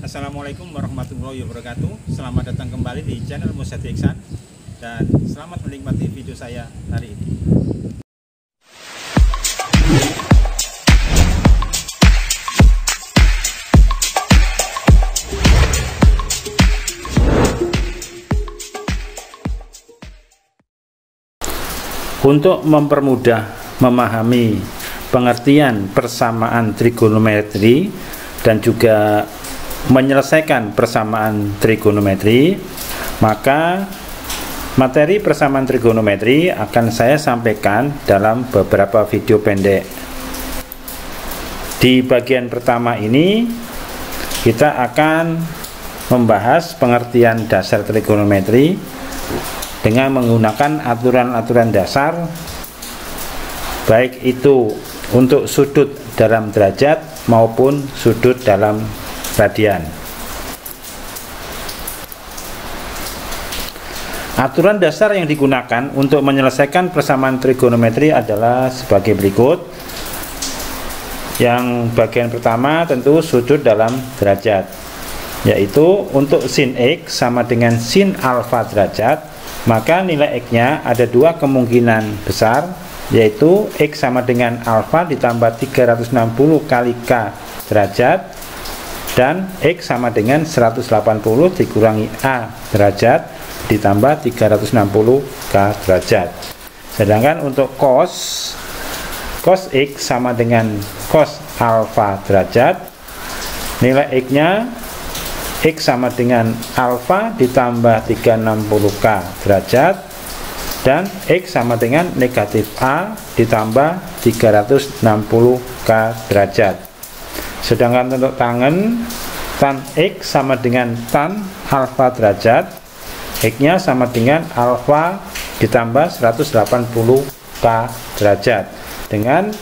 Assalamualaikum warahmatullahi wabarakatuh. Selamat datang kembali di channel Musyati Iksan dan selamat menikmati video saya hari ini. Untuk mempermudah memahami pengertian persamaan trigonometri dan juga menyelesaikan persamaan trigonometri, maka materi persamaan trigonometri akan saya sampaikan dalam beberapa video pendek. Di bagian pertama ini kita akan membahas pengertian dasar trigonometri dengan menggunakan aturan-aturan dasar, baik itu untuk sudut dalam derajat maupun sudut dalam radian. Aturan dasar yang digunakan untuk menyelesaikan persamaan trigonometri adalah sebagai berikut. Yang bagian pertama tentu sudut dalam derajat, yaitu untuk sin X sama dengan sin alfa derajat, maka nilai X-nya ada dua kemungkinan besar, yaitu X sama dengan alfa ditambah 360 kali K derajat, dan X sama dengan 180 dikurangi A derajat ditambah 360 K derajat. Sedangkan untuk cos X sama dengan cos alfa derajat, nilai X-nya X sama dengan alfa ditambah 360 K derajat, dan X sama dengan negatif A ditambah 360 K derajat. Sedangkan untuk tan X sama dengan tan alfa derajat, X-nya sama dengan alfa ditambah 180 K derajat, dengan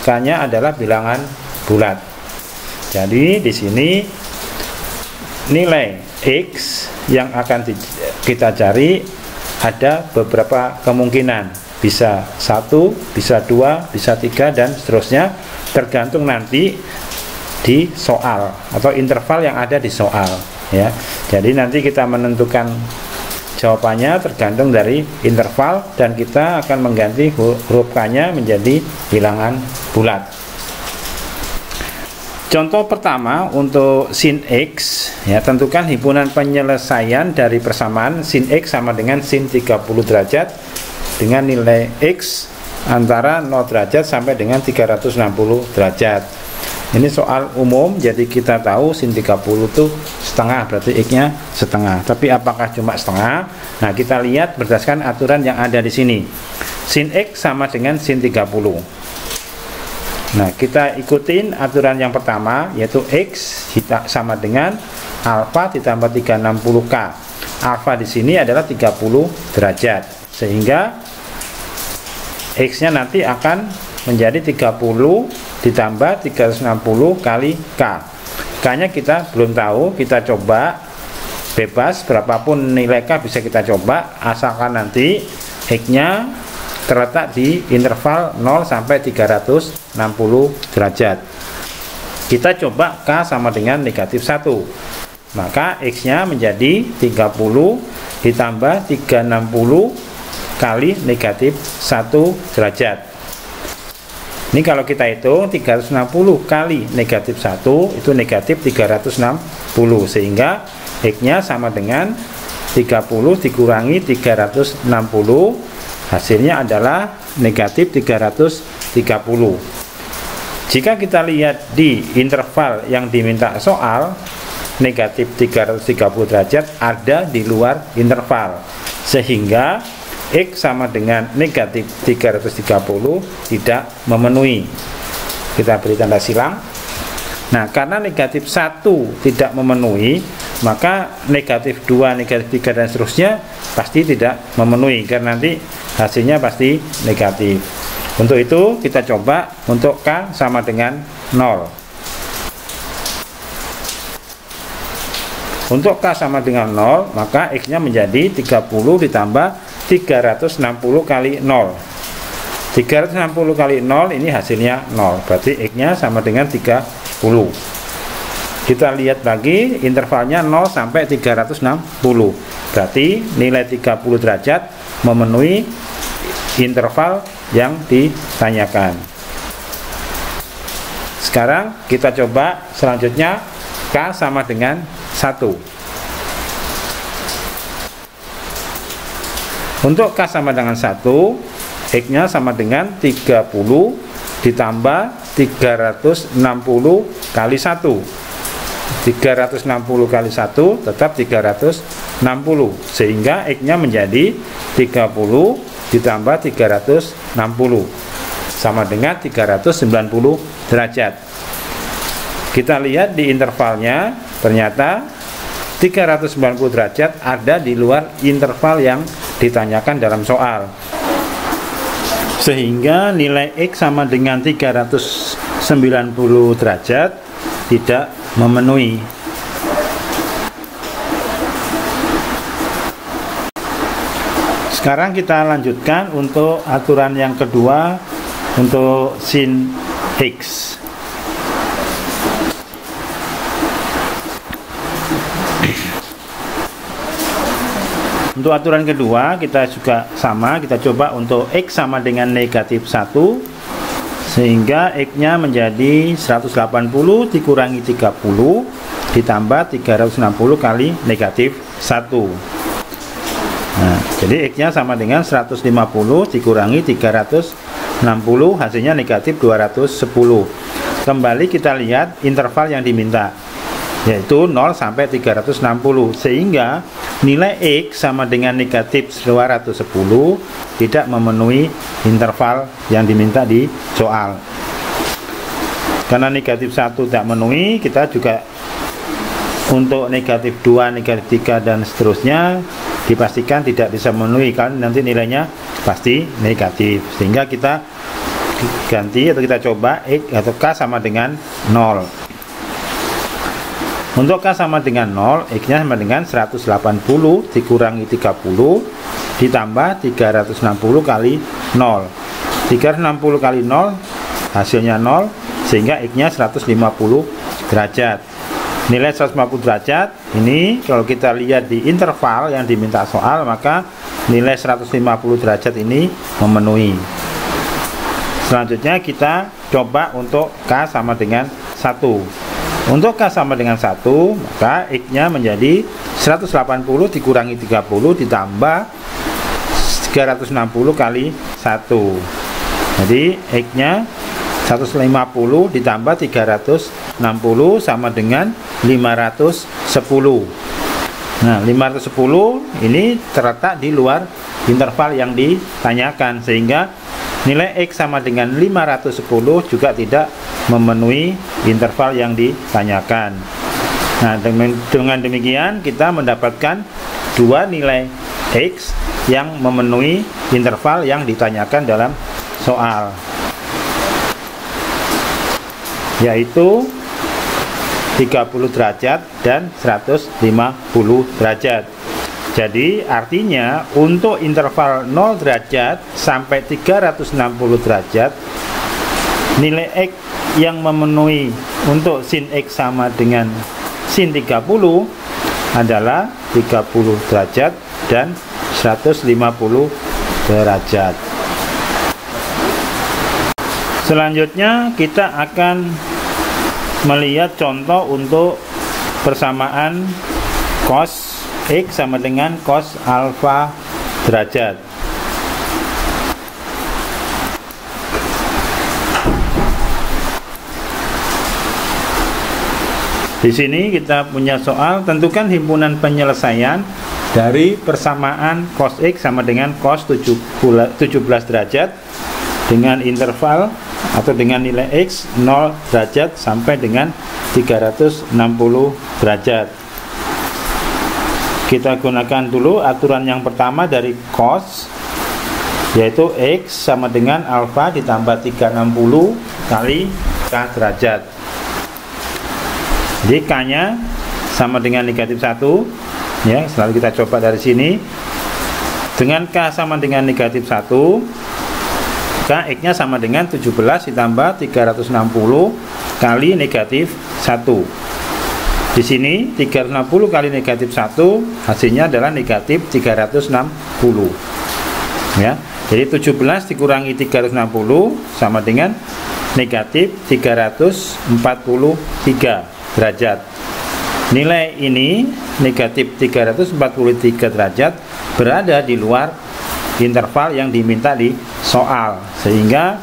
K-nya adalah bilangan bulat. Jadi di sini nilai X yang akan kita cari ada beberapa kemungkinan, bisa 1, bisa 2, bisa 3, dan seterusnya, tergantung nanti di soal atau interval yang ada di soal, ya. Jadi nanti kita menentukan jawabannya tergantung dari interval, dan kita akan mengganti huruf K-nya menjadi bilangan bulat. Contoh pertama untuk sin X, ya, tentukan himpunan penyelesaian dari persamaan sin X sama dengan sin 30 derajat dengan nilai X antara 0 derajat sampai dengan 360 derajat. Ini soal umum, jadi kita tahu sin 30 itu setengah, berarti X-nya setengah. Tapi apakah cuma setengah? Nah, kita lihat berdasarkan aturan yang ada di sini. Sin X sama dengan sin 30. Nah, kita ikutin aturan yang pertama, yaitu X sama dengan alfa ditambah 360K. Alfa di sini adalah 30 derajat, sehingga X-nya nanti akan menjadi 30 ditambah 360 kali K. K-nya kita belum tahu, kita coba bebas, berapapun nilai K bisa kita coba, asalkan nanti X-nya terletak di interval 0 sampai 360 derajat. Kita coba K sama dengan negatif 1, maka X-nya menjadi 30 ditambah 360 kali negatif 1 derajat. Ini kalau kita hitung 360 kali negatif 1 itu negatif 360, sehingga X-nya sama dengan 30 dikurangi 360, hasilnya adalah negatif 330. Jika kita lihat di interval yang diminta soal, negatif 330 derajat ada di luar interval, sehingga X sama dengan negatif 330 tidak memenuhi. Kita beri tanda silang. Nah, karena negatif 1 tidak memenuhi, maka negatif 2, negatif 3, dan seterusnya pasti tidak memenuhi, karena nanti hasilnya pasti negatif. Untuk itu kita coba untuk K sama dengan 0. Untuk K sama dengan 0, maka X-nya menjadi 30 ditambah 360 kali 0. 360 kali 0 ini hasilnya 0, berarti X-nya sama dengan 30. Kita lihat lagi intervalnya 0 sampai 360, berarti nilai 30 derajat memenuhi interval yang ditanyakan. Sekarang kita coba selanjutnya K sama dengan 1. Untuk K sama dengan 1, X-nya sama dengan 30 ditambah 360 kali 1. 360 kali 1 tetap 360, sehingga X-nya menjadi 30 ditambah 360 sama dengan 390 derajat. Kita lihat di intervalnya, ternyata 390 derajat ada di luar interval yang ditanyakan dalam soal, sehingga nilai X sama dengan 390 derajat tidak memenuhi. Sekarang kita lanjutkan untuk aturan yang kedua untuk sin X. Untuk aturan kedua kita juga sama, kita coba untuk X sama dengan negatif 1, sehingga X-nya menjadi 180 dikurangi 30 ditambah 360 kali negatif 1. Nah, jadi X-nya sama dengan 150 dikurangi 360, hasilnya negatif 210. Kembali kita lihat interval yang diminta, yaitu 0 sampai 360, sehingga nilai X sama dengan negatif 210 tidak memenuhi interval yang diminta di soal. Karena negatif 1 tidak memenuhi, kita juga untuk negatif 2, negatif 3 dan seterusnya dipastikan tidak bisa memenuhi, kan nanti nilainya pasti negatif, sehingga kita ganti atau kita coba X atau K sama dengan 0. Untuk K sama dengan 0, X-nya sama dengan 180 dikurangi 30 ditambah 360 kali 0. 360 kali 0 hasilnya 0, sehingga X-nya 150 derajat. Nilai 150 derajat ini kalau kita lihat di interval yang diminta soal, maka nilai 150 derajat ini memenuhi. Selanjutnya kita coba untuk K sama dengan 1. Untuk K sama dengan 1, maka X-nya menjadi 180 dikurangi 30 ditambah 360 kali 1. Jadi X-nya 150 ditambah 360 sama dengan 510. Nah, 510 ini terletak di luar interval yang ditanyakan, sehingga nilai X sama dengan 510 juga tidak memenuhi interval yang ditanyakan. Nah, dengan demikian kita mendapatkan dua nilai X yang memenuhi interval yang ditanyakan dalam soal, yaitu 30 derajat dan 150 derajat. Jadi artinya untuk interval 0 derajat sampai 360 derajat, nilai X yang memenuhi untuk sin X sama dengan sin 30 adalah 30 derajat dan 150 derajat. Selanjutnya kita akan melihat contoh untuk persamaan cos X sama dengan cos alfa derajat. Di sini kita punya soal, tentukan himpunan penyelesaian dari persamaan cos X sama dengan cos 17 derajat dengan interval atau dengan nilai X 0 derajat sampai dengan 360 derajat. Kita gunakan dulu aturan yang pertama dari cos, yaitu X sama dengan alfa ditambah 360 kali K derajat. Jadi K-nya sama dengan negatif 1, ya, selalu kita coba dari sini. Dengan K sama dengan negatif 1, maka X nya sama dengan 17 ditambah 360 kali negatif 1. Di sini 360 kali negatif 1 hasilnya adalah negatif 360 ya. Jadi 17 dikurangi 360 sama dengan negatif 343 derajat. Nilai ini negatif 343 derajat berada di luar interval yang diminta di soal, sehingga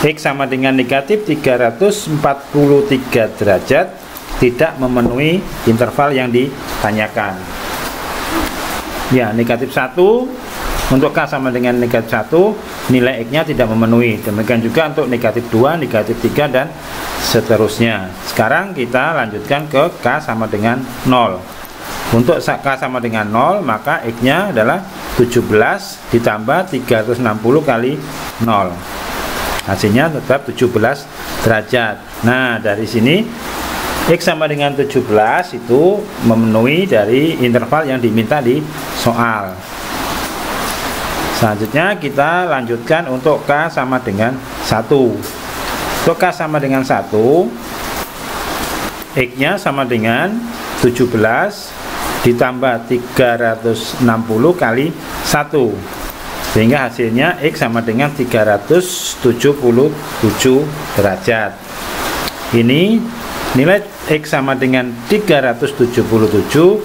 X sama dengan negatif 343 derajat tidak memenuhi interval yang ditanyakan. Ya, negatif 1 untuk K sama dengan negatif 1, nilai X nya tidak memenuhi. Demikian juga untuk negatif 2, negatif 3 dan seterusnya. Sekarang kita lanjutkan ke K sama dengan 0. Untuk K sama dengan 0, maka X nya adalah 17 ditambah 360 kali 0. Hasilnya tetap 17 derajat. Nah, dari sini X sama dengan 17 itu memenuhi dari interval yang diminta di soal. Selanjutnya kita lanjutkan untuk K sama dengan 1. Untuk K sama dengan 1, X nya sama dengan 17 ditambah 360 kali 1, sehingga hasilnya X sama dengan 377 derajat. Ini nilai X sama dengan 377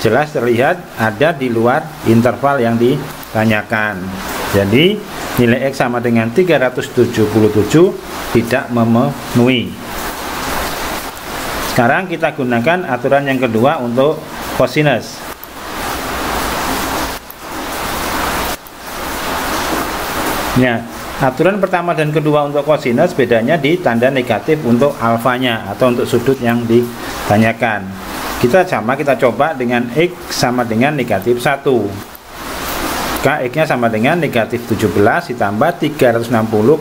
jelas terlihat ada di luar interval yang ditanyakan. Jadi nilai X sama dengan 377 tidak memenuhi. Sekarang kita gunakan aturan yang kedua untuk kosinus. Ya, aturan pertama dan kedua untuk kosinus bedanya di tanda negatif untuk alfanya atau untuk sudut yang ditanyakan. Kita coba dengan X sama dengan negatif 1. Maka X nya sama dengan negatif 17 ditambah 360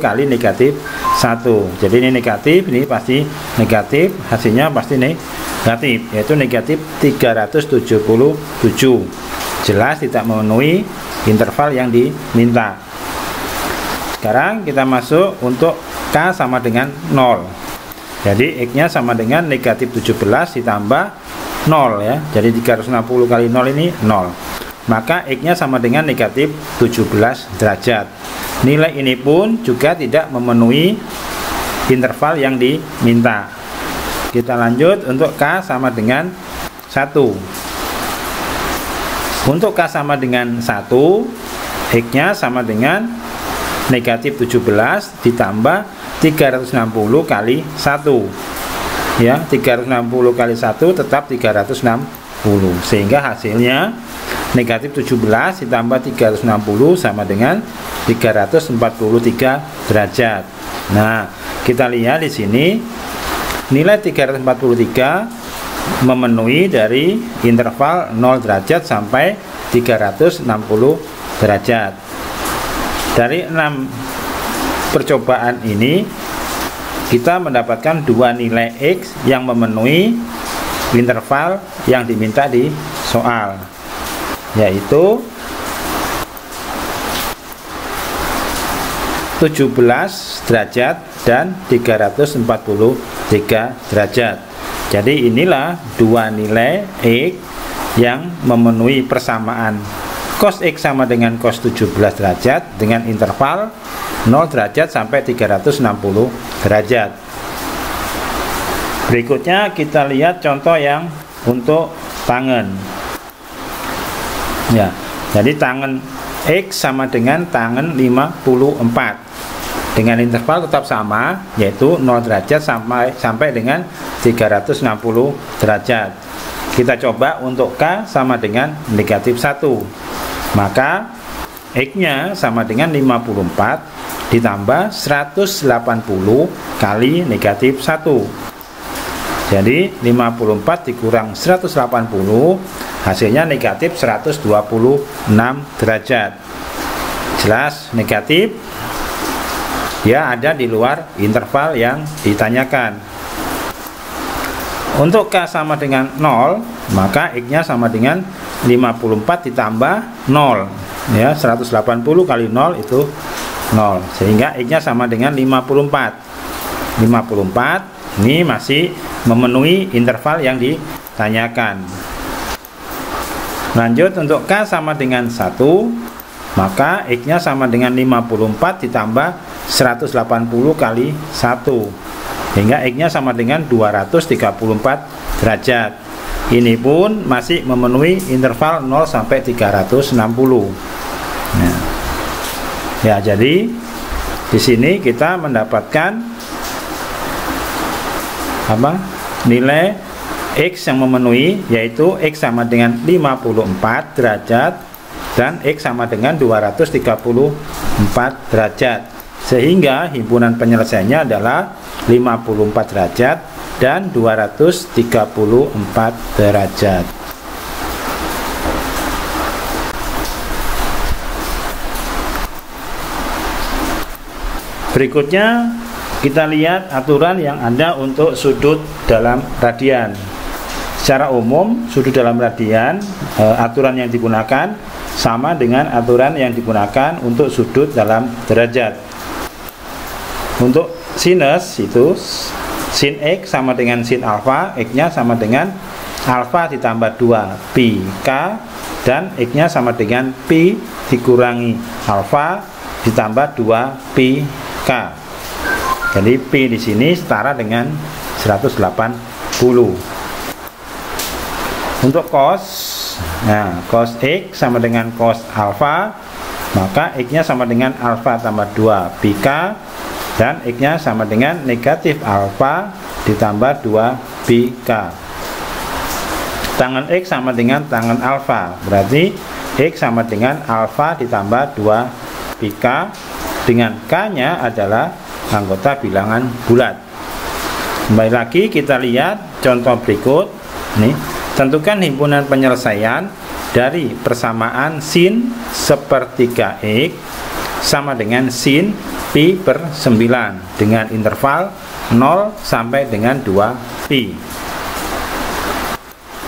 kali negatif 1. Jadi ini negatif, ini pasti negatif, hasilnya pasti negatif, yaitu negatif 377. Jelas tidak memenuhi interval yang diminta. Sekarang kita masuk untuk K sama dengan 0. Jadi X nya sama dengan negatif 17 ditambah 0 ya. Jadi 360 kali 0 ini 0. Maka X nya sama dengan negatif 17 derajat. Nilai ini pun juga tidak memenuhi interval yang diminta. Kita lanjut untuk K sama dengan 1. Untuk K sama dengan 1, X nya sama dengan negatif 17 ditambah 360 kali 1 ya, 360 kali 1 tetap 360, sehingga hasilnya negatif 17 ditambah 360 sama dengan 343 derajat. Nah, kita lihat di sini nilai 343 memenuhi dari interval 0 derajat sampai 360 derajat. Dari 6 percobaan ini kita mendapatkan dua nilai X yang memenuhi interval yang diminta di soal, yaitu 17 derajat dan 343 derajat. Jadi inilah dua nilai X yang memenuhi persamaan cos X sama dengan cos 17 derajat dengan interval 0 derajat sampai 360 derajat. Berikutnya kita lihat contoh yang untuk tangen. Ya, jadi tangen X sama dengan tangen 54 dengan interval tetap sama, yaitu 0 derajat sampai dengan 360 derajat. Kita coba untuk K sama dengan negatif 1. Maka X nya sama dengan 54 ditambah 180 kali negatif 1. Jadi 54 dikurang 180 hasilnya negatif 126 derajat. Jelas negatif, ya, ada di luar interval yang ditanyakan. Untuk K sama dengan 0, maka X nya sama dengan 54 ditambah 0 ya, 180 kali 0 itu 0, sehingga X-nya sama dengan 54. 54 ini masih memenuhi interval yang ditanyakan. Lanjut, untuk K sama dengan 1, maka X-nya sama dengan 54 ditambah 180 kali 1, sehingga X-nya sama dengan 234 derajat. Ini pun masih memenuhi interval 0 sampai 360. Nah, ya, jadi di sini kita mendapatkan nilai X yang memenuhi, yaitu X sama dengan 54 derajat dan X sama dengan 234 derajat, sehingga himpunan penyelesaiannya adalah 54 derajat dan 234 derajat. Berikutnya kita lihat aturan yang ada untuk sudut dalam radian. Secara umum, sudut dalam radian, aturan yang digunakan sama dengan aturan yang digunakan untuk sudut dalam derajat. Untuk sinus itu sin X sama dengan sin alfa, X-nya sama dengan alfa ditambah 2 pi K, dan X-nya sama dengan pi dikurangi alfa ditambah 2 pi K. Jadi pi di sini setara dengan 180. Untuk cos, nah cos X sama dengan cos alfa, maka X-nya sama dengan alfa tambah 2 pi K, dan X-nya sama dengan negatif alfa ditambah 2 pi K. Tangan X sama dengan tangan alfa, berarti X sama dengan alfa ditambah 2 pi K, dengan K-nya adalah anggota bilangan bulat. Kembali lagi kita lihat contoh berikut. Nih, tentukan himpunan penyelesaian dari persamaan sin sepertiga X sama dengan sin pi per 9 dengan interval 0 sampai dengan 2 pi.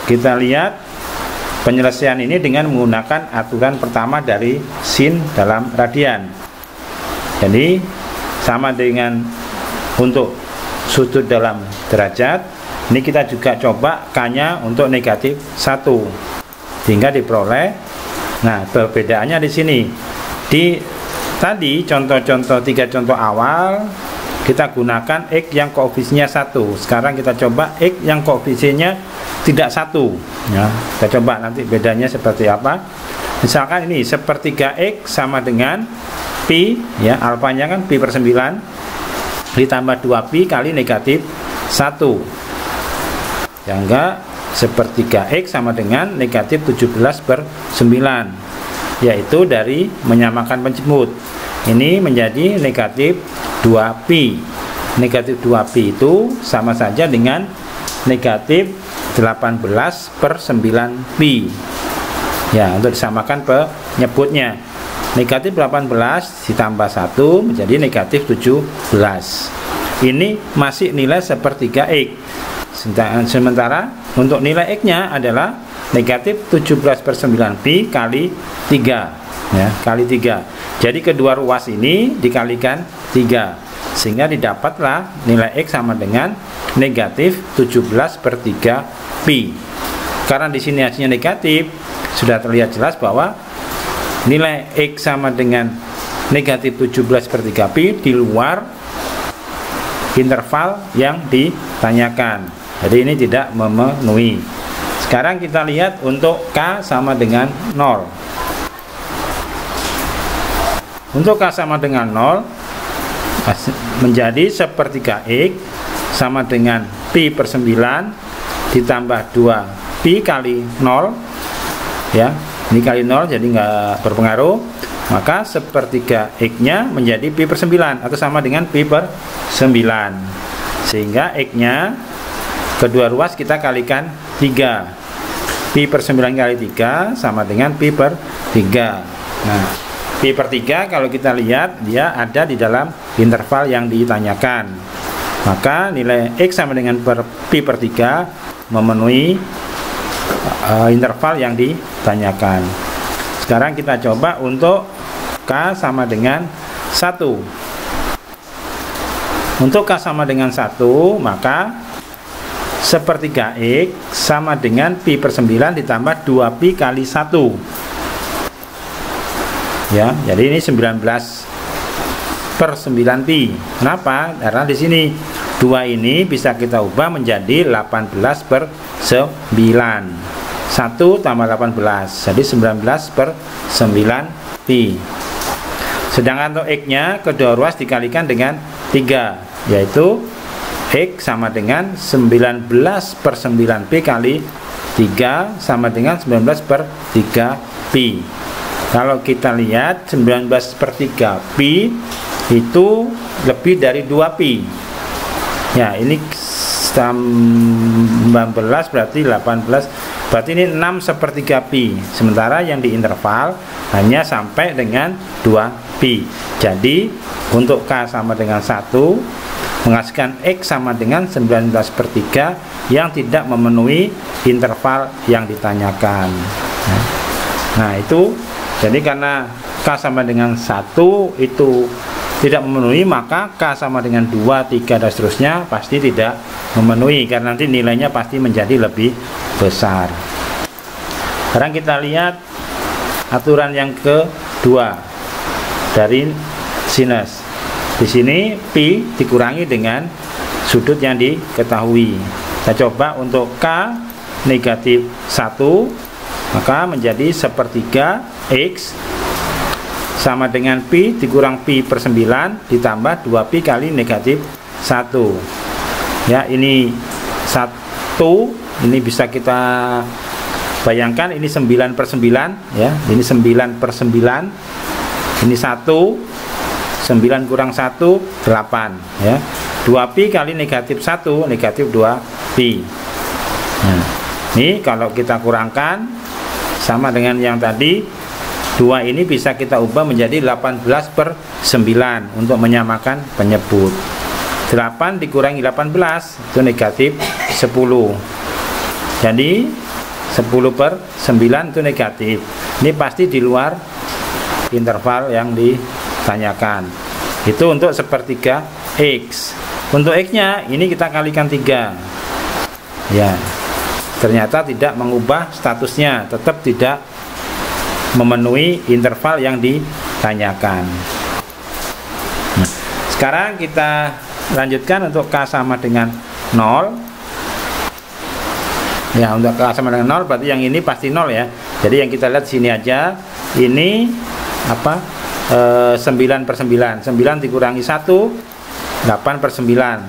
Kita lihat penyelesaian ini dengan menggunakan aturan pertama dari sin dalam radian. Jadi sama dengan untuk sudut dalam derajat, ini kita juga coba K-nya untuk negatif 1, sehingga diperoleh. Nah, perbedaannya di sini. Di tadi contoh-contoh 3 contoh awal kita gunakan X yang koefisiennya 1. Sekarang kita coba X yang koefisiennya tidak 1. Ya, kita coba nanti bedanya seperti apa. Misalkan ini sepertiga X sama dengan pi, ya, alfanya kan pi per 9 ditambah 2 pi kali negatif 1, sehingga sepertiga X sama dengan negatif 17 per 9, yaitu dari menyamakan penjemput ini menjadi negatif 2 pi. Negatif 2 pi itu sama saja dengan negatif 18 per 9 pi. Ya, untuk disamakan penyebutnya, negatif 18 ditambah 1 menjadi negatif 17. Ini masih nilai sepertiga X. Sementara untuk nilai X-nya adalah negatif 17 per 9 pi kali 3, ya, kali 3. Jadi kedua ruas ini dikalikan 3, sehingga didapatlah nilai X sama dengan negatif 17 per 3 pi. Karena di sini hasilnya negatif, sudah terlihat jelas bahwa nilai X sama dengan negatif 17 per 3 pi di luar interval yang ditanyakan. Jadi ini tidak memenuhi. Sekarang kita lihat untuk K sama dengan 0. Untuk K sama dengan 0 menjadi sepertiga X sama dengan pi per 9 ditambah 2 pi kali 0, ya. Ini kali 0 jadi nggak berpengaruh, maka sepertiga X-nya menjadi pi per 9 atau sama dengan pi per 9, sehingga X-nya kedua ruas kita kalikan 3. Pi per 9 kali 3 sama dengan pi per 3. Nah, pi per 3 kalau kita lihat dia ada di dalam interval yang ditanyakan, maka nilai X sama dengan pi per 3 memenuhi interval yang ditanyakan. Sekarang kita coba untuk K sama dengan 1. Untuk K sama dengan 1, maka sepertiga X sama dengan pi per 9 ditambah 2pi kali 1. Ya, jadi ini 19 per 9pi. Kenapa? Karena di sini 2 ini bisa kita ubah menjadi 18 per 9. 1 tambah 18, jadi 19 per 9pi. Sedangkan untuk X-nya kedua ruas dikalikan dengan 3, yaitu X sama dengan 19 per 9pi kali 3 sama dengan 19 per 3pi. Kalau kita lihat 19 per 3pi itu lebih dari 2pi. Ya, ini 19 berarti 18, berarti ini 6 sepertiga pi. Sementara yang di interval hanya sampai dengan 2pi. Jadi untuk K sama dengan 1 menghasilkan X sama dengan 19 per 3 yang tidak memenuhi interval yang ditanyakan. Nah itu, jadi karena K sama dengan 1 itu tidak memenuhi, maka K sama dengan 2, 3 dan seterusnya pasti tidak memenuhi, karena nanti nilainya pasti menjadi lebih besar. Sekarang kita lihat aturan yang kedua dari sinus. Di sini pi dikurangi dengan sudut yang diketahui. Kita coba untuk K negatif 1, maka menjadi sepertiga X sama dengan pi dikurang pi per 9 ditambah 2pi kali negatif 1. Ya, ini 1, ini bisa kita bayangkan, ini 9 per 9 ya, ini 9 per 9, ini 1, 9 kurang 1 8 ya. 2pi kali negatif 1 negatif 2pi. Nah, ini kalau kita kurangkan sama dengan yang tadi, 2 ini bisa kita ubah menjadi 18 per 9 untuk menyamakan penyebut. 8 dikurangi 18 itu negatif 10. Jadi 10 per 9 itu negatif. Ini pasti di luar interval yang ditanyakan. Itu untuk sepertiga X. Untuk X-nya ini kita kalikan 3. Ya. Ternyata tidak mengubah statusnya, tetap tidak memenuhi interval yang ditanyakan. Nah, sekarang kita lanjutkan untuk K sama dengan 0. Ya, untuk K sama dengan 0 berarti yang ini pasti 0 ya. Jadi yang kita lihat sini aja, ini apa? 9 per 9. 9 dikurangi 1, 8 per 9.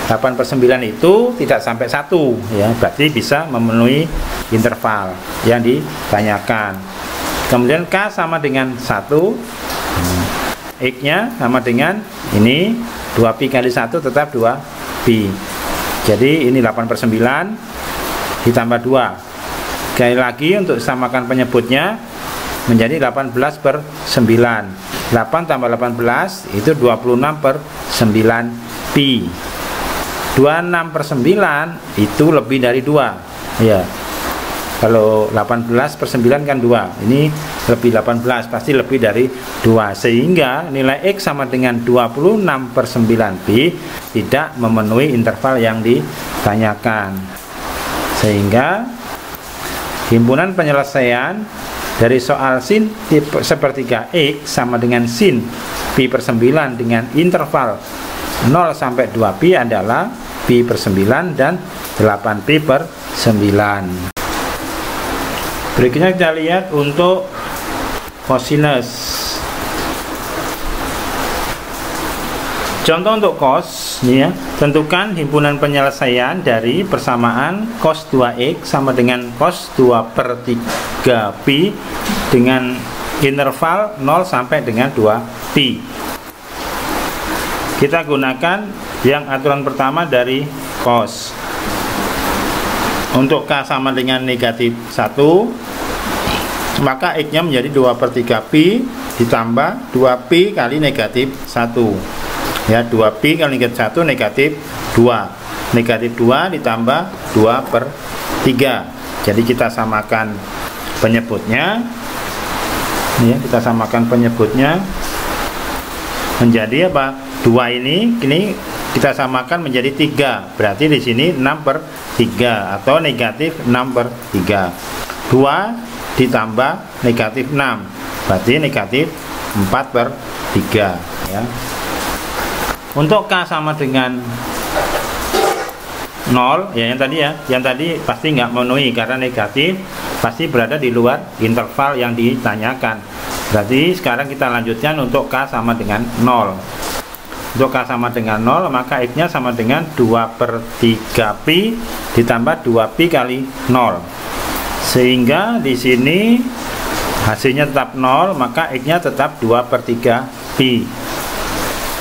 8 per 9 itu tidak sampai 1 ya, berarti bisa memenuhi interval yang ditanyakan. Kemudian K sama dengan 1, X-nya sama dengan ini 2pi kali 1 tetap 2pi. Jadi ini 8 per 9 ditambah 2. Sekali lagi untuk samakan penyebutnya menjadi 18 per 9. 8 tambah 18 itu 26 per 9pi. 26 per 9 itu lebih dari 2 ya. Kalau 18 per 9 kan 2, ini lebih 18, pasti lebih dari 2, sehingga nilai X sama dengan 26 per 9pi tidak memenuhi interval yang ditanyakan. Sehingga himpunan penyelesaian dari soal sin sepertiga X sama dengan sin pi per 9 dengan interval 0 sampai 2pi adalah pi per 9 dan 8pi per 9. Berikutnya kita lihat untuk kosinus. Contoh untuk cos, nih ya, tentukan himpunan penyelesaian dari persamaan cos 2x sama dengan cos 2 per 3pi dengan interval 0 sampai dengan 2pi. Kita gunakan yang aturan pertama dari cos. Untuk K sama dengan negatif 1, maka X-nya menjadi 2 per 3pi ditambah 2pi kali negatif 1. Ya, 2pi kali negatif 1 negatif 2. Negatif 2 ditambah 2 per 3. Jadi kita samakan penyebutnya. Ya, kita samakan penyebutnya. menjadi apa? 2 ini kita samakan menjadi 3. Berarti di sini 6/3 atau negatif 6/3. 2 ditambah negatif 6. Berarti negatif 4/3 ya. Untuk K sama dengan 0 ya, yang tadi pasti nggak memenuhi karena negatif, pasti berada di luar interval yang ditanyakan. Berarti sekarang kita lanjutkan untuk K sama dengan 0. Untuk K sama dengan 0, maka X nya sama dengan 2/3pi ditambah 2pi kali 0, sehingga di sini hasilnya tetap 0, maka X nya tetap 2/3pi.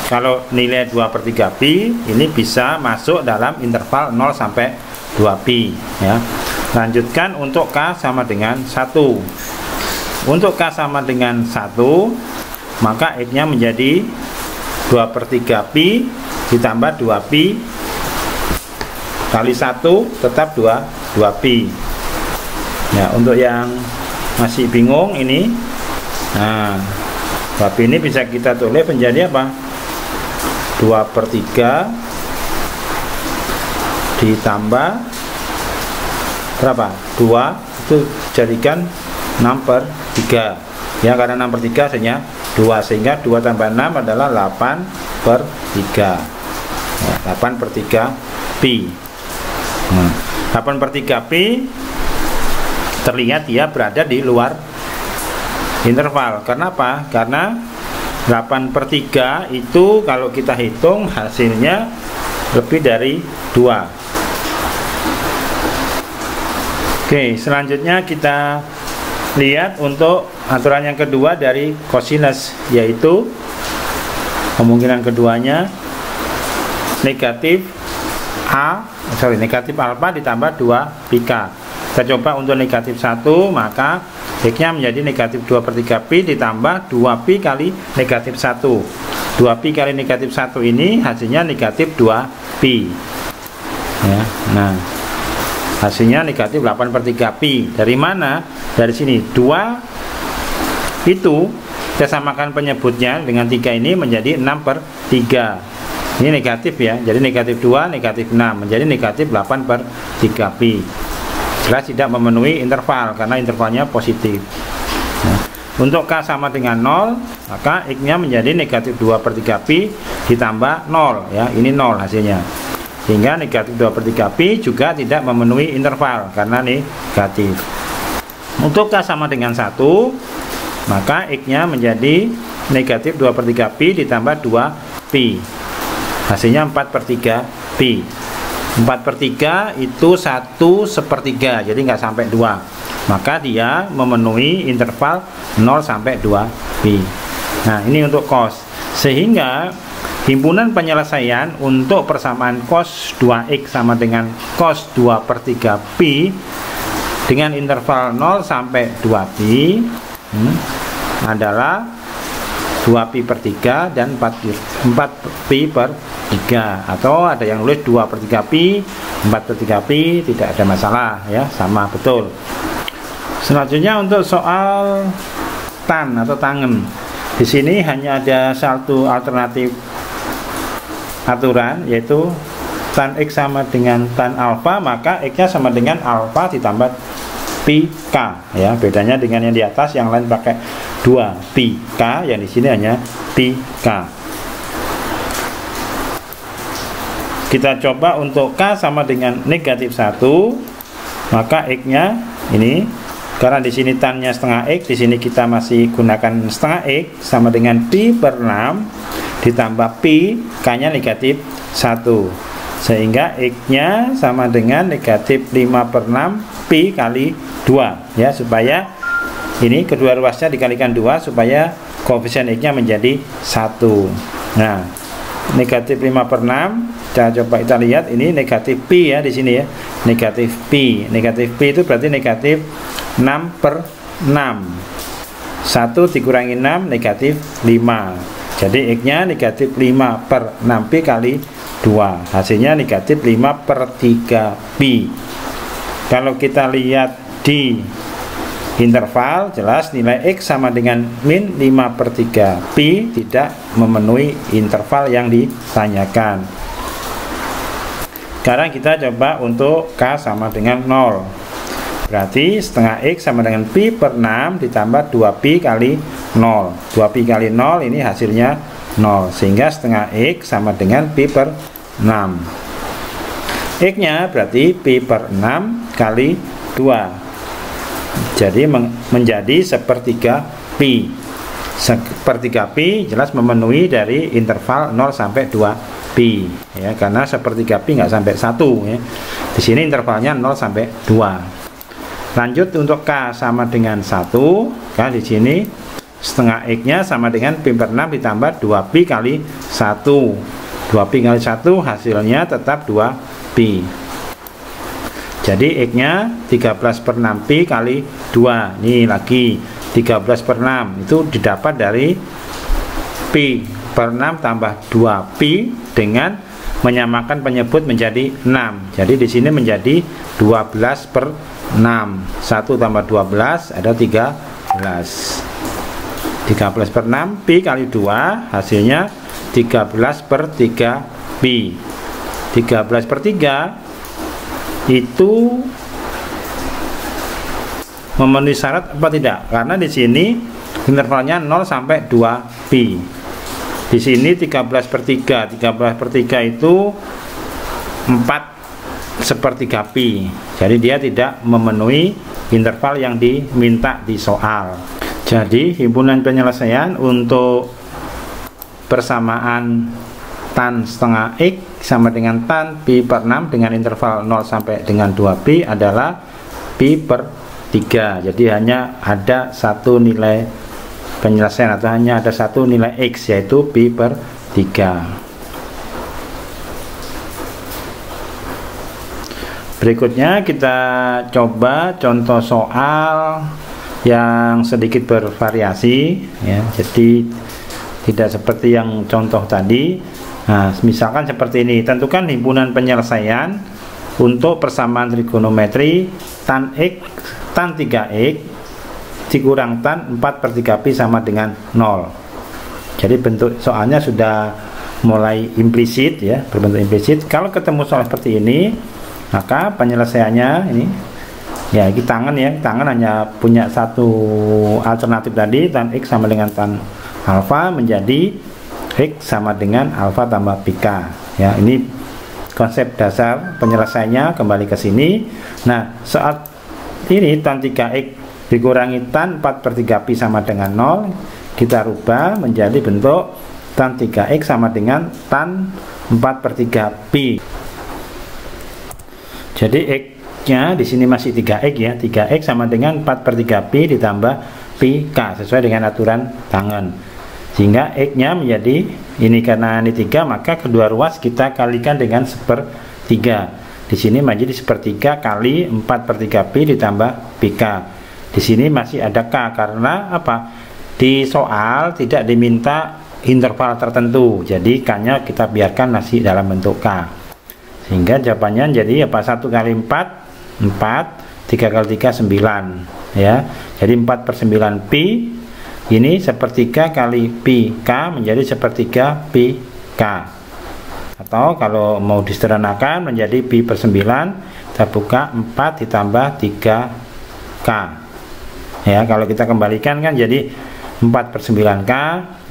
Kalau nilai 2/3pi ini bisa masuk dalam interval 0 sampai 2pi ya. Lanjutkan untuk K sama dengan 1. Untuk K sama dengan 1, maka X nya menjadi 2/3pi ditambah 2pi kali 1 tetap 2pi ya. Untuk yang masih bingung ini, nah 2pi ini bisa kita tulis menjadi apa? 2/3 ditambah berapa? 2 itu jadikan 6/3 ya, karena 6/3 hasilnya 2, sehingga 2 tambah 6 adalah 8/3 ya, 8/3pi. 8/3pi terlihat dia berada di luar interval. Kenapa? Karena 8/3 itu kalau kita hitung hasilnya lebih dari 2. Oke, selanjutnya kita lihat untuk aturan yang kedua dari cosinus, yaitu kemungkinan keduanya negatif alfa ditambah 2πk. Kita coba untuk negatif 1, maka X nya menjadi negatif 2/3pi ditambah 2pi kali negatif 1. 2pi kali negatif 1 ini hasilnya negatif 2pi ya. Nah, hasilnya negatif 8/3pi. Dari mana? Dari sini 2 itu kita samakan penyebutnya dengan 3 ini menjadi 6/3. Ini negatif ya, jadi negatif 2, negatif 6 menjadi negatif 8/3pi. Jelas tidak memenuhi interval karena intervalnya positif. Nah, untuk K sama dengan 0, maka X nya menjadi negatif 2/3pi ditambah 0 ya, ini 0 hasilnya, sehingga negatif 2/3pi juga tidak memenuhi interval karena negatif. Untuk K sama dengan 1, maka X nya menjadi negatif 2/3pi ditambah 2pi, hasilnya 4/3pi. 4/3 itu 1/3, jadi nggak sampai 2, maka dia memenuhi interval 0 sampai 2pi. Nah, ini untuk cos, sehingga himpunan penyelesaian untuk persamaan cos 2x sama dengan cos 2/3pi dengan interval 0 sampai 2pi adalah 2pi/3 dan 4pi/3, atau ada yang nulis 2/3pi, 4/3pi, tidak ada masalah ya, sama betul. Selanjutnya untuk soal tan atau tangen, di sini hanya ada satu alternatif aturan, yaitu tan X sama dengan tan alfa, maka X nya sama dengan alfa ditambah pi k ya. Bedanya dengan yang di atas, yang lain pakai 2 pi k, yang di sini hanya pi k. Kita coba untuk K sama dengan negatif 1, maka X nya ini, karena di sini tannya setengah X, di sini kita masih gunakan setengah X, sama dengan pi/6 ditambah pi, K nya negatif 1, sehingga X nya sama dengan negatif 5/6 pi kali 2 ya, supaya ini kedua ruasnya dikalikan 2 supaya koefisien X nya menjadi 1. Nah, negatif 5/6, coba kita lihat ini negatif pi ya di sini ya, negatif pi. Negatif pi itu berarti negatif 6/6. 1 dikurangi 6 negatif 5. Jadi X nya negatif 5/6 pi kali 2, hasilnya negatif 5/3 pi. Kalau kita lihat di interval, jelas nilai X sama dengan min 5/3 pi tidak memenuhi interval yang ditanyakan. Sekarang kita coba untuk K sama dengan 0. Berarti setengah X sama dengan pi per 6 ditambah 2pi kali 0. 2pi kali 0 ini hasilnya 0. Sehingga setengah X sama dengan pi per 6. X nya berarti pi per 6 kali 2. Jadi menjadi sepertiga pi. Sepertiga pi jelas memenuhi dari interval 0 sampai 2 pi ya, karena sepertiga pi nggak sampai 1 ya. Di sini intervalnya 0 sampai 2. Lanjut untuk K sama dengan 1, kan di sini setengah X nya sama dengan pi per 6 ditambah 2pi kali 1. 2pi kali 1 hasilnya tetap 2pi. Jadi X nya 13 per 6 pi kali 2. Ini lagi 13 per 6 itu didapat dari pi per 6 tambah 2pi dengan menyamakan penyebut menjadi 6. Jadi di sini menjadi 12 per 6. 1 tambah 12 ada 13. 13 per 6 pi kali 2 hasilnya 13 per 3 pi. 13 per 3 itu memenuhi syarat apa tidak? Karena di sini intervalnya 0 sampai 2 pi. Di sini 13 per 3. 13 per 3 itu 4/3 pi. Jadi dia tidak memenuhi interval yang diminta di soal. Jadi himpunan penyelesaian untuk persamaan tan setengah X sama dengan tan pi per 6 dengan interval 0 sampai dengan 2 pi adalah pi per 3. Jadi hanya ada satu nilai penyelesaian atau hanya ada satu nilai X, yaitu pi per 3. Berikutnya kita coba contoh soal yang sedikit bervariasi ya. Jadi tidak seperti yang contoh tadi. Nah, misalkan seperti ini, tentukan himpunan penyelesaian untuk persamaan trigonometri tan X tan 3X dikurang tan 4/3 pi sama dengan 0. Jadi bentuk soalnya sudah mulai implisit ya, berbentuk implisit. Kalau ketemu soal seperti ini, maka penyelesaiannya ini ya, ini tangan ya, tangan hanya punya satu alternatif tadi, tan X sama dengan tan alfa menjadi X sama dengan alfa tambah pk ya. Ini konsep dasar penyelesaiannya, kembali ke sini. Nah, saat ini tan 3X dikurangi tan 4/3 pi sama dengan 0, kita rubah menjadi bentuk tan 3X sama dengan tan 4/3 pi. Jadi X nya di sini masih 3X ya. 3X sama dengan 4/3 pi ditambah pi k sesuai dengan aturan tangan. Sehingga X nya menjadi ini, karena ini 3 maka kedua ruas kita kalikan dengan 1/3. Di sini menjadi 1/3 kali 4/3 pi ditambah pi k. Di sini masih ada K karena apa? Di soal tidak diminta interval tertentu. Jadi K-nya kita biarkan masih dalam bentuk K. Sehingga jawabannya jadi apa? 1 kali 4 4, 3 kali 3 9 ya. Jadi 4/9 pi ini 1/3 kali pi K menjadi 1/3 pi K. Atau kalau mau disederhanakan menjadi pi per 9, kita buka 4 ditambah 3K ya. Kalau kita kembalikan kan jadi 4/9K,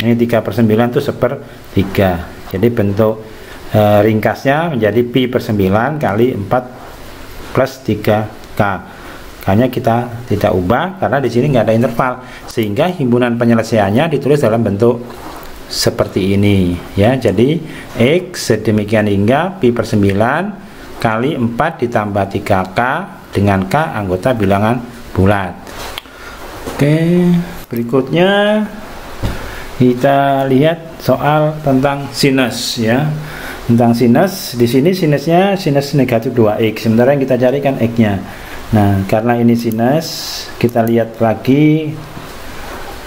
ini 3/9 itu 1/3. Jadi bentuk ringkasnya menjadi pi per 9 kali 4 plus 3K. Hanya kita tidak ubah karena di sini nggak ada interval, sehingga himpunan penyelesaiannya ditulis dalam bentuk seperti ini ya. Jadi X sedemikian hingga pi per 9 kali 4 ditambah 3K dengan K anggota bilangan bulat. Oke, berikutnya kita lihat soal tentang sinus ya. Tentang sinus, di sini sinusnya sinus negatif 2X, sementara yang kita carikan X-nya. Nah, karena ini sinus, kita lihat lagi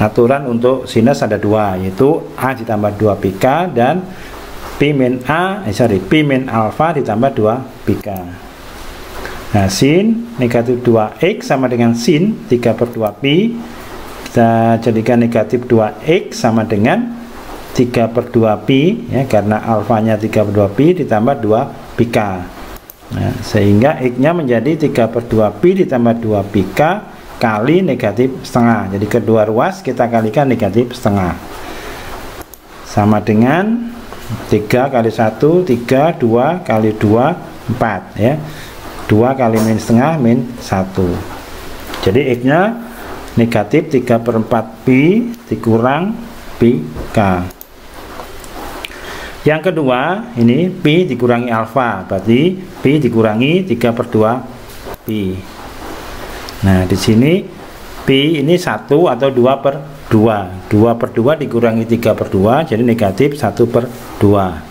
aturan untuk sinus ada dua, yaitu A ditambah 2 pk dan P min alpha ditambah 2 pk. Nah, sin negatif 2x sama dengan sin 3/2pi. Kita jadikan negatif 2x sama dengan 3/2pi ya, karena alfanya 3/2pi ditambah 2πk. Nah, sehingga x-nya menjadi 3/2pi ditambah 2πk kali negatif setengah. Jadi kedua ruas kita kalikan negatif setengah. Sama dengan 3 kali 1, 3, 2 kali 2, 4 ya. 2 kali min setengah min 1. Jadi x-nya negatif 3/4pi dikurang πk. Yang kedua, ini pi dikurangi alfa, berarti pi dikurangi 3/2pi. Nah, di sini pi ini 1 atau 2/2. 2/2 dikurangi 3/2, jadi negatif 1/2.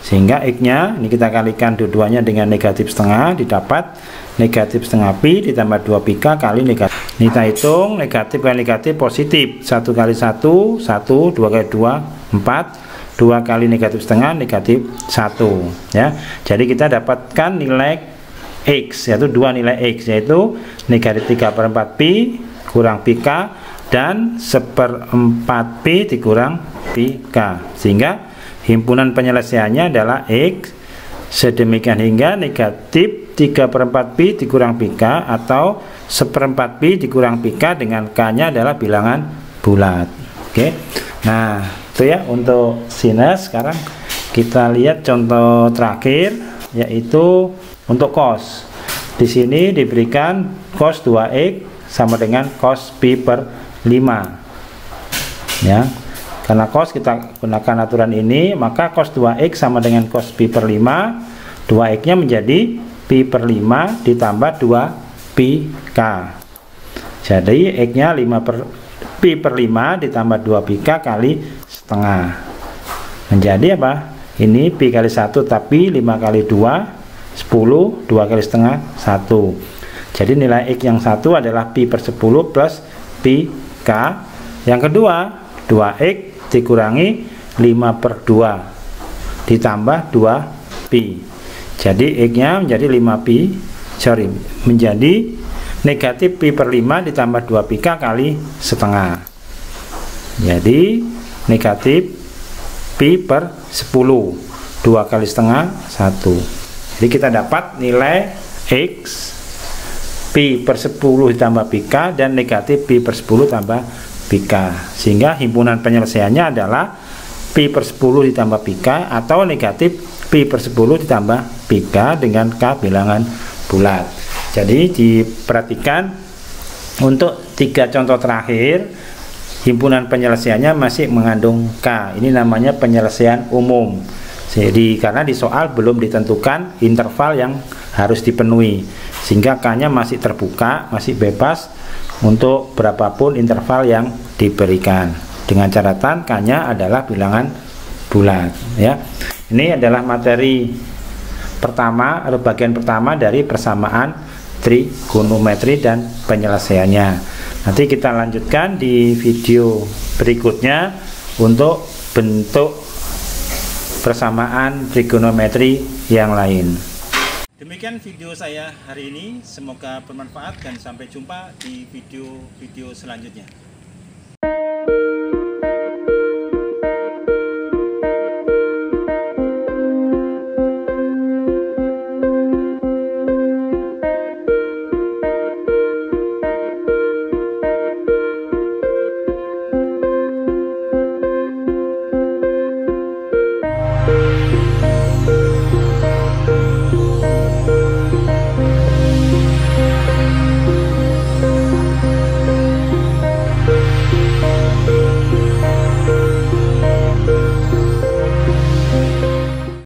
Sehingga x-nya, ini kita kalikan dua-duanya dengan negatif setengah, didapat negatif setengah pi ditambah 2πk kali negatif. Ini kita hitung, negatif kali negatif positif. 1 kali 1, 1, 2 kali 2, 4. 2 kali negatif setengah negatif 1 ya. Jadi kita dapatkan nilai x, yaitu dua nilai x, yaitu negatif 3/4pi kurang πk dan 1/4pi dikurang πk, sehingga himpunan penyelesaiannya adalah x sedemikian hingga negatif 3/4pi dikurang πk atau 1/4pi dikurang πk dengan k nya adalah bilangan bulat. Oke. Nah, itu ya untuk sinus. Sekarang kita lihat contoh terakhir, yaitu untuk cos. Di sini diberikan cos 2x sama dengan cos pi/5 ya. Karena cos kita gunakan aturan ini, maka cos 2x sama dengan cos pi/5. 2x nya menjadi pi/5 ditambah 2πk. Jadi x nya pi/5 ditambah 2πk kali setengah. Menjadi apa? Ini pi kali 1, tapi 5 kali 2 10, 2 kali setengah 1. Jadi nilai x yang satu adalah pi/10 plus πk. Yang kedua 2x dikurangi 5/2 ditambah 2pi. Jadi x nya menjadi 5pi, menjadi negatif pi/5 ditambah 2πk kali setengah. Jadi negatif pi/10, 2 kali setengah 1. Jadi kita dapat nilai x pi/10 ditambah πk dan negatif pi/10 tambah πk, sehingga himpunan penyelesaiannya adalah pi/10 ditambah πk atau negatif pi/10 ditambah πk dengan k bilangan bulat. Jadi diperhatikan untuk 3 contoh terakhir, himpunan penyelesaiannya masih mengandung k. Ini namanya penyelesaian umum. Jadi karena di soal belum ditentukan interval yang harus dipenuhi, sehingga k-nya masih terbuka, masih bebas untuk berapapun interval yang diberikan. Dengan catatan k-nya adalah bilangan bulat ya. Ini adalah materi pertama atau bagian pertama dari persamaan trigonometri dan penyelesaiannya. Nanti kita lanjutkan di video berikutnya untuk bentuk persamaan trigonometri yang lain. Demikian video saya hari ini, semoga bermanfaat dan sampai jumpa di video-video selanjutnya.